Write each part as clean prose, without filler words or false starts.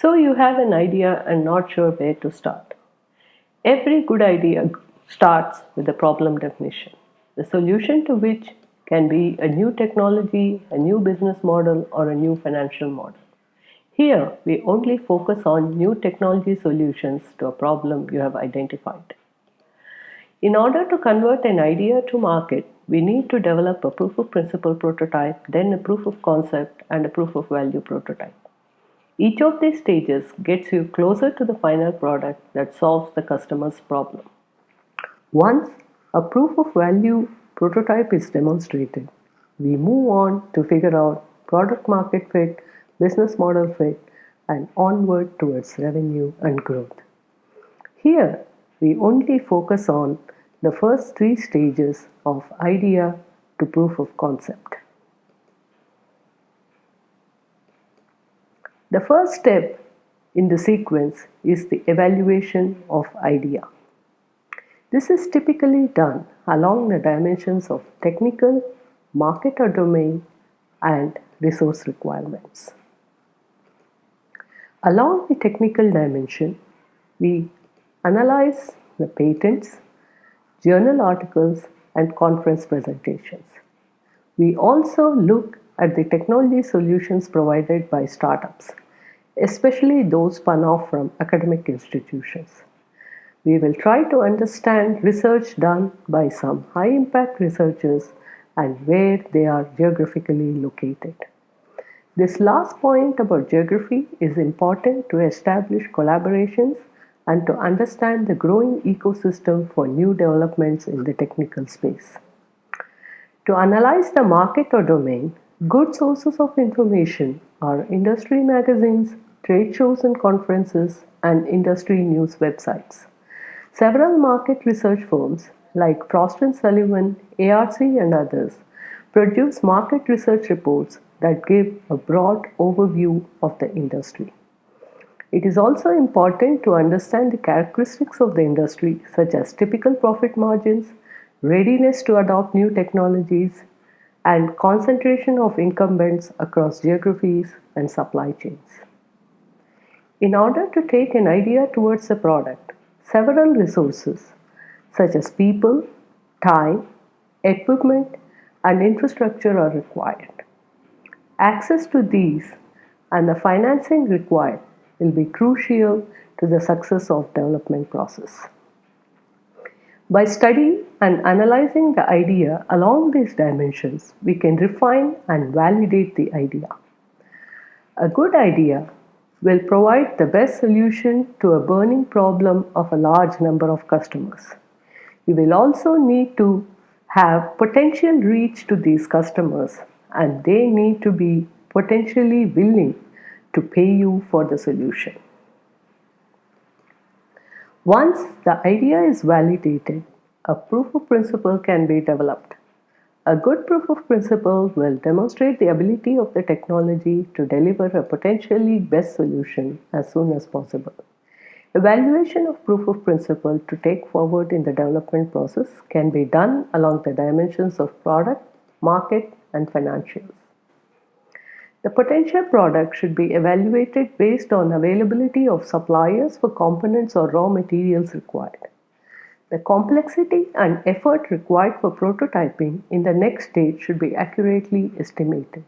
So you have an idea and not sure where to start. Every good idea starts with a problem definition, the solution to which can be a new technology, a new business model, or a new financial model. Here, we only focus on new technology solutions to a problem you have identified. In order to convert an idea to market, we need to develop a proof of principle prototype, then a proof of concept, and a proof of value prototype. Each of these stages gets you closer to the final product that solves the customer's problem. Once a proof of value prototype is demonstrated, we move on to figure out product market fit, business model fit, and onward towards revenue and growth. Here, we only focus on the first three stages of idea to proof of concept. The first step in the sequence is the evaluation of idea. This is typically done along the dimensions of technical, market or domain, and resource requirements. Along the technical dimension, we analyze the patents, journal articles, and conference presentations. We also look at the technology solutions provided by startups, especially those spun off from academic institutions. We will try to understand research done by some high impact researchers and where they are geographically located. This last point about geography is important to establish collaborations and to understand the growing ecosystem for new developments in the technical space. To analyze the market or domain, good sources of information are industry magazines, trade shows and conferences, and industry news websites. Several market research firms like Frost & Sullivan, ARC, and others produce market research reports that give a broad overview of the industry. It is also important to understand the characteristics of the industry, such as typical profit margins, readiness to adopt new technologies, and concentration of incumbents across geographies and supply chains. In order to take an idea towards a product, several resources such as people, time, equipment, and infrastructure are required. Access to these and the financing required will be crucial to the success of development process. By studying and analyzing the idea along these dimensions, we can refine and validate the idea. A good idea will provide the best solution to a burning problem of a large number of customers. You will also need to have potential reach to these customers, and they need to be potentially willing to pay you for the solution. Once the idea is validated, a proof of principle can be developed. A good proof of principle will demonstrate the ability of the technology to deliver a potentially best solution as soon as possible. Evaluation of proof of principle to take forward in the development process can be done along the dimensions of product, market, and financials. The potential product should be evaluated based on availability of suppliers for components or raw materials required. The complexity and effort required for prototyping in the next stage should be accurately estimated.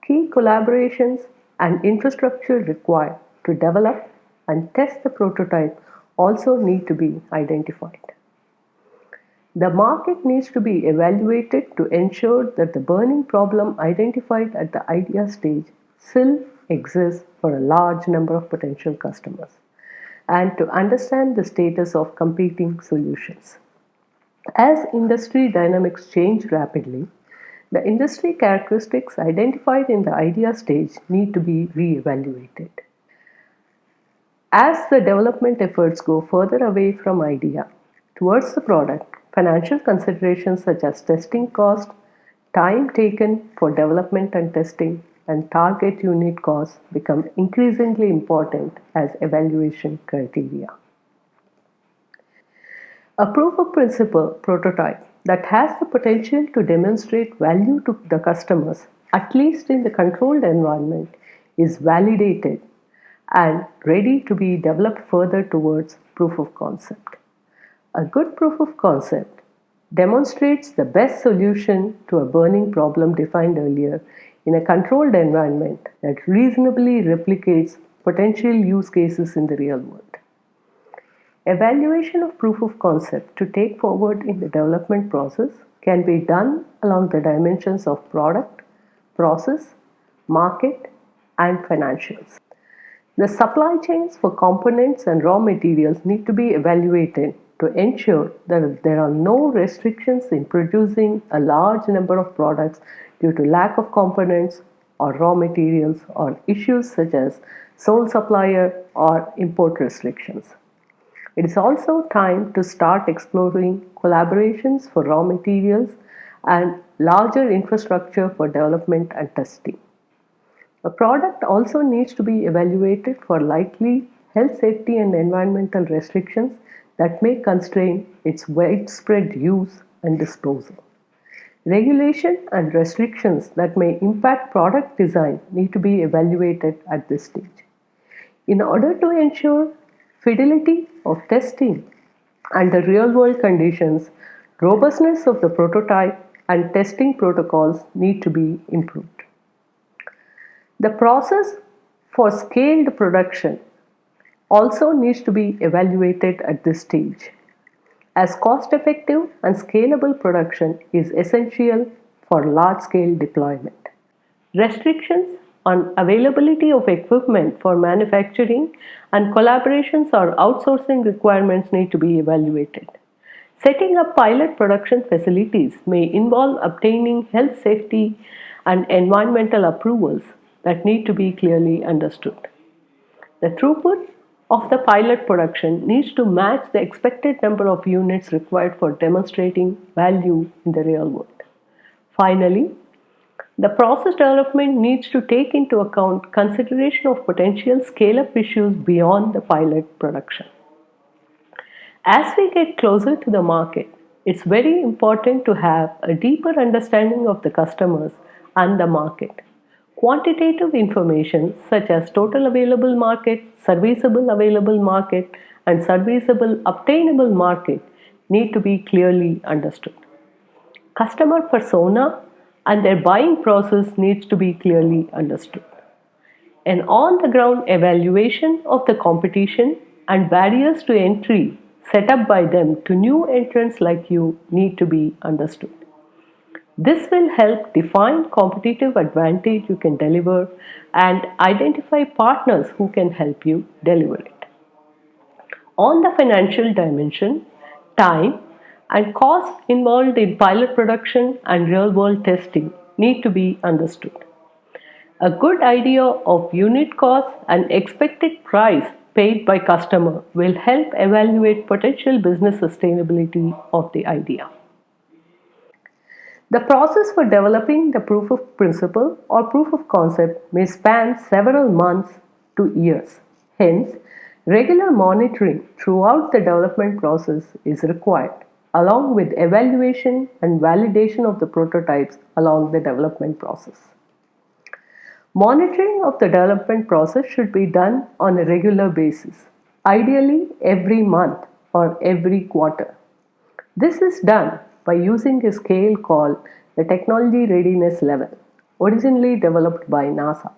Key collaborations and infrastructure required to develop and test the prototype also need to be identified. The market needs to be evaluated to ensure that the burning problem identified at the idea stage still exists for a large number of potential customers, and to understand the status of competing solutions. As industry dynamics change rapidly, the industry characteristics identified in the idea stage need to be re-evaluated. As the development efforts go further away from idea towards the product, financial considerations such as testing cost, time taken for development and testing, and target unit costs become increasingly important as evaluation criteria. A proof of principle prototype that has the potential to demonstrate value to the customers, at least in the controlled environment, is validated and ready to be developed further towards proof of concept. A good proof of concept demonstrates the best solution to a burning problem defined earlier in a controlled environment that reasonably replicates potential use cases in the real world. Evaluation of proof of concept to take forward in the development process can be done along the dimensions of product, process, market, and financials. The supply chains for components and raw materials need to be evaluated to ensure that there are no restrictions in producing a large number of products due to lack of components or raw materials or issues such as sole supplier or import restrictions. It is also time to start exploring collaborations for raw materials and larger infrastructure for development and testing. A product also needs to be evaluated for likely health, safety, and environmental restrictions that may constrain its widespread use and disposal. Regulation and restrictions that may impact product design need to be evaluated at this stage. In order to ensure fidelity of testing under real-world conditions, robustness of the prototype and testing protocols need to be improved. The process for scaled production also needs to be evaluated at this stage, as cost-effective and scalable production is essential for large-scale deployment. Restrictions on availability of equipment for manufacturing and collaborations or outsourcing requirements need to be evaluated. Setting up pilot production facilities may involve obtaining health, safety, and environmental approvals that need to be clearly understood. The throughput of the pilot production needs to match the expected number of units required for demonstrating value in the real world. Finally, the process development needs to take into account consideration of potential scale-up issues beyond the pilot production. As we get closer to the market, it's very important to have a deeper understanding of the customers and the market. Quantitative information such as total available market, serviceable available market, and serviceable obtainable market need to be clearly understood. Customer persona and their buying process needs to be clearly understood. An on-the-ground evaluation of the competition and barriers to entry set up by them to new entrants like you need to be understood. This will help define competitive advantage you can deliver and identify partners who can help you deliver it. On the financial dimension, time and cost involved in pilot production and real-world testing need to be understood. A good idea of unit cost and expected price paid by customer will help evaluate potential business sustainability of the idea. The process for developing the proof of principle or proof of concept may span several months to years. Hence, regular monitoring throughout the development process is required, along with evaluation and validation of the prototypes along the development process. Monitoring of the development process should be done on a regular basis, ideally every month or every quarter. This is done by using a scale called the Technology Readiness Level, originally developed by NASA.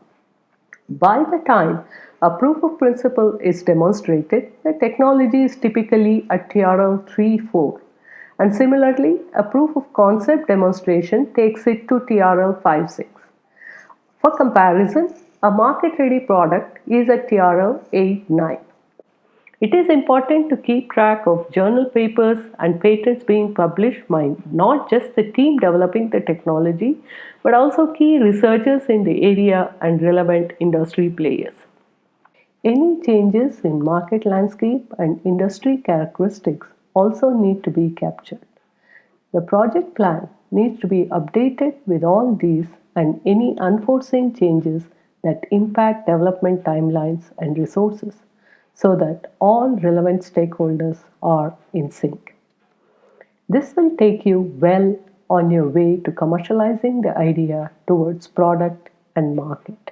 By the time a proof of principle is demonstrated, the technology is typically at TRL 3-4, and similarly, a proof of concept demonstration takes it to TRL 5-6. For comparison, a market-ready product is at TRL 8-9. It is important to keep track of journal papers and patents being published by not just the team developing the technology, but also key researchers in the area and relevant industry players. Any changes in market landscape and industry characteristics also need to be captured. The project plan needs to be updated with all these and any unforeseen changes that impact development timelines and resources, so that all relevant stakeholders are in sync. This will take you well on your way to commercializing the idea towards product and market.